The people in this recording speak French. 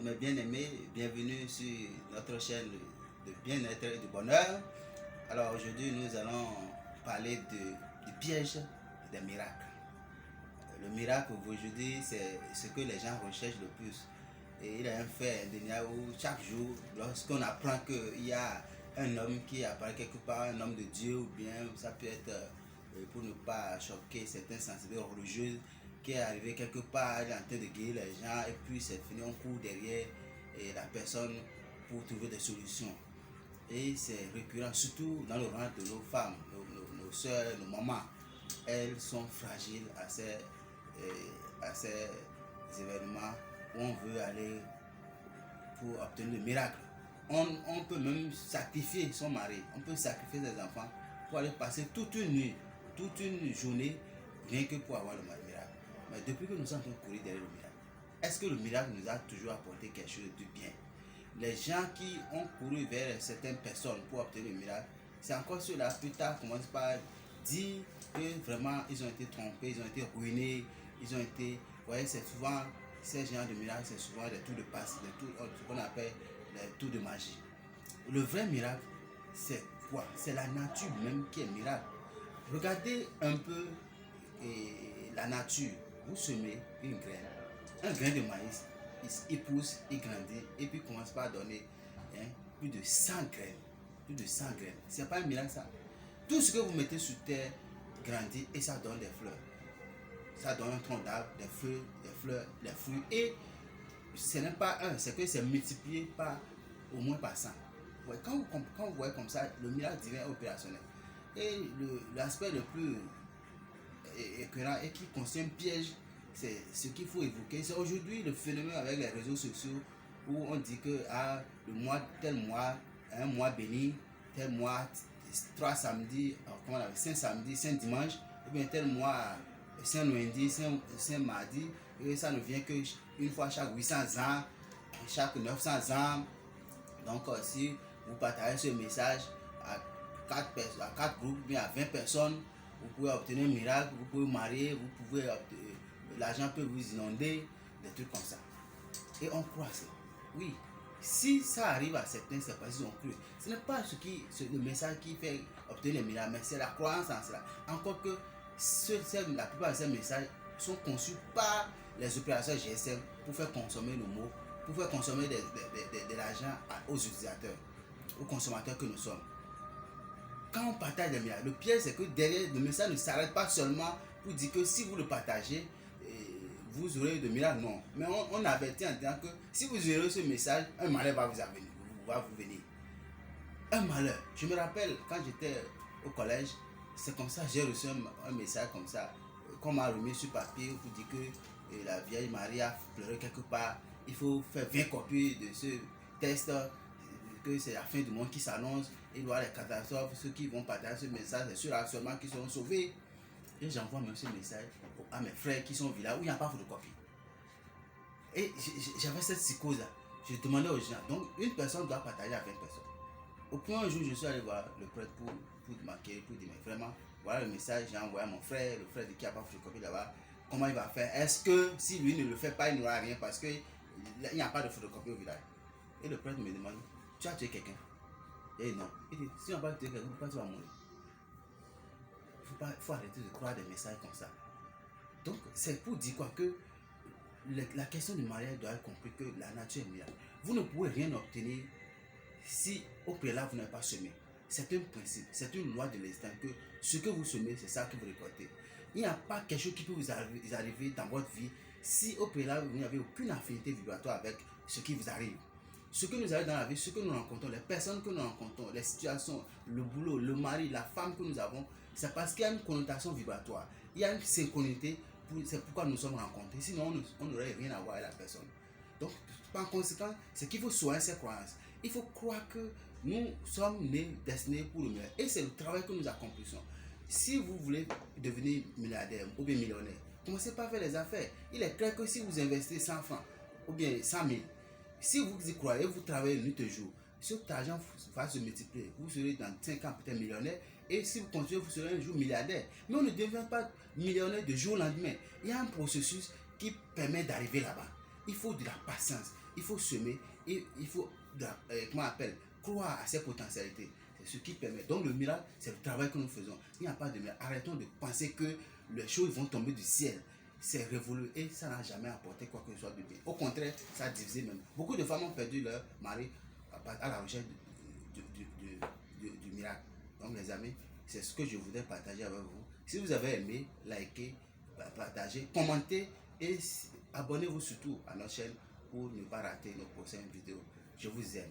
mes bien-aimés, bienvenue sur notre chaîne de bien-être et de bonheur. Alors aujourd'hui, nous allons parler du piège des miracles. Le miracle aujourd'hui, c'est ce que les gens recherchent le plus. Et il y a un fait indéniable où chaque jour, lorsqu'on apprend qu'il y a un homme qui apparaît quelque part, un homme de Dieu, ou bien ça peut être, pour ne pas choquer certains sensibilités religieuses, qui est arrivé quelque part, il est en train de guérir les gens, et puis c'est fini, on court derrière la personne pour trouver des solutions. Et c'est récurrent, surtout dans le rang de nos femmes, nos soeurs, nos mamans. Elles sont fragiles à ces événements où on veut aller pour obtenir le miracle. On peut même sacrifier son mari, on peut sacrifier ses enfants pour aller passer toute une nuit, toute une journée, rien que pour avoir le miracle. Mais depuis que nous sommes en train de courir derrière le miracle, est-ce que le miracle nous a toujours apporté quelque chose de bien? Les gens qui ont couru vers certaines personnes pour obtenir le miracle, c'est encore ceux-là, plus tard, commencent par dire que vraiment ils ont été trompés, ils ont été ruinés, ils ont été. Vous voyez, c'est souvent ces genres de miracles, c'est souvent des tours de passe, ce qu'on appelle les tours de magie. Le vrai miracle, c'est quoi? C'est la nature même qui est miracle. Regardez un peu la nature. Vous semez une graine, un grain de maïs, il pousse, il grandit et puis commence par donner plus de 100 graines. Plus de 100 graines. C'est pas un miracle ça. Tout ce que vous mettez sur terre grandit et ça donne des fleurs. Ça donne un tronc d'arbre, des feuilles, des fleurs, des fruits. Et ce n'est pas un, c'est que c'est multiplié par au moins par 100. Ouais, quand vous voyez comme ça, le miracle divin est opérationnel. Et l'aspect le plus écœurant et qui contient un piège, c'est ce qu'il faut évoquer. C'est aujourd'hui le phénomène avec les réseaux sociaux où on dit que tel mois, un mois béni, tel mois, 3 samedis, comment on appelle, 5 samedis, 5 dimanches, ou bien tel mois, 5 lundi, 5 mardi, et ça ne vient que une fois chaque 800 ans, chaque 900 ans. Donc si vous partagez ce message à 4 groupes, bien à 20 personnes, vous pouvez obtenir un miracle, vous pouvez vous marier, l'argent peut vous inonder, des trucs comme ça. Et on croit ça. Oui, si ça arrive à certains, c'est parce qu'ils ont cru. Ce n'est pas le message qui fait obtenir les miracles, mais c'est la croyance en cela. Encore que la plupart de ces messages sont conçus par les opérateurs GSM pour faire consommer nos mots, pour faire consommer de l'argent aux utilisateurs, aux consommateurs que nous sommes. Quand on partage des miracles, le piège c'est que derrière le message ne s'arrête pas seulement pour dire que si vous le partagez, vous aurez de miracles, non. Mais on avertit en disant que si vous aurez ce message, un malheur va vous venir. Un malheur. Je me rappelle quand j'étais au collège, c'est comme ça, j'ai reçu un message comme ça, qu'on m'a remis sur papier pour dire que la Vierge Marie a pleuré quelque part. Il faut faire 20 copies de ce test, que c'est la fin du monde qui s'annonce, il y aura les catastrophes, ceux qui vont partager ce message, c'est ceux-là seulement qui seront sauvés. Et j'envoie même ce message à mes frères qui sont au village où il n'y a pas de photocopie. Et j'avais cette psychose-là. Je demandais aux gens, donc une personne doit partager à 20 personnes. Au point un jour, je suis allé voir le prêtre pour marquer, pour dire, mais vraiment, voilà le message, j'ai envoyé à mon frère, le frère de qui n'a pas de photocopie là-bas, comment il va faire? Est-ce que si lui ne le fait pas, il n'aura rien parce qu'il n'y a pas de photocopie au village? Et le prêtre me demande, tu as tué quelqu'un? Et non. Il dit, si on va tuer quelqu'un, pourquoi tu vas mourir? Il faut arrêter de croire des messages comme ça. Donc, c'est pour dire quoi que la question du mariage doit être compris que la nature est miracle. Vous ne pouvez rien obtenir si au préalable vous n'avez pas semé. C'est un principe, c'est une loi de l'instinct que ce que vous semez, c'est ça que vous récoltez. Il n'y a pas quelque chose qui peut vous arriver dans votre vie si au préalable vous n'avez aucune affinité vibratoire avec ce qui vous arrive. Ce que nous avons dans la vie, ce que nous rencontrons, les personnes que nous rencontrons, les situations, le boulot, le mari, la femme que nous avons, c'est parce qu'il y a une connotation vibratoire. Il y a une synchronité, c'est pourquoi nous sommes rencontrés. Sinon, on n'aurait rien à voir avec la personne. Donc, par conséquent, c'est qu'il faut soigner ses croyances. Il faut croire que nous sommes nés, destinés pour le meilleur. Et c'est le travail que nous accomplissons. Si vous voulez devenir milliardaire ou bien millionnaire, commencez par faire les affaires. Il est clair que si vous investissez 100 francs ou bien 100 000, si vous y croyez, vous travaillez nuit et jour, cet argent va se multiplier. Vous serez dans 5 ans peut-être millionnaire. Et si vous continuez, vous serez un jour milliardaire. Mais on ne devient pas millionnaire de jour au lendemain. Il y a un processus qui permet d'arriver là-bas. Il faut de la patience. il faut semer, il faut, comment on appelle, croire à ses potentialités. C'est ce qui permet. Donc le miracle, c'est le travail que nous faisons. Il n'y a pas de miracle. Arrêtons de penser que les choses vont tomber du ciel. C'est révolu et ça n'a jamais apporté quoi que ce soit de bien. Au contraire, ça a divisé même. Beaucoup de femmes ont perdu leur mari à la recherche du miracle. Donc les amis, c'est ce que je voudrais partager avec vous. Si vous avez aimé, likez, partagez, commentez et abonnez-vous surtout à notre chaîne pour ne pas rater nos prochaines vidéos. Je vous aime.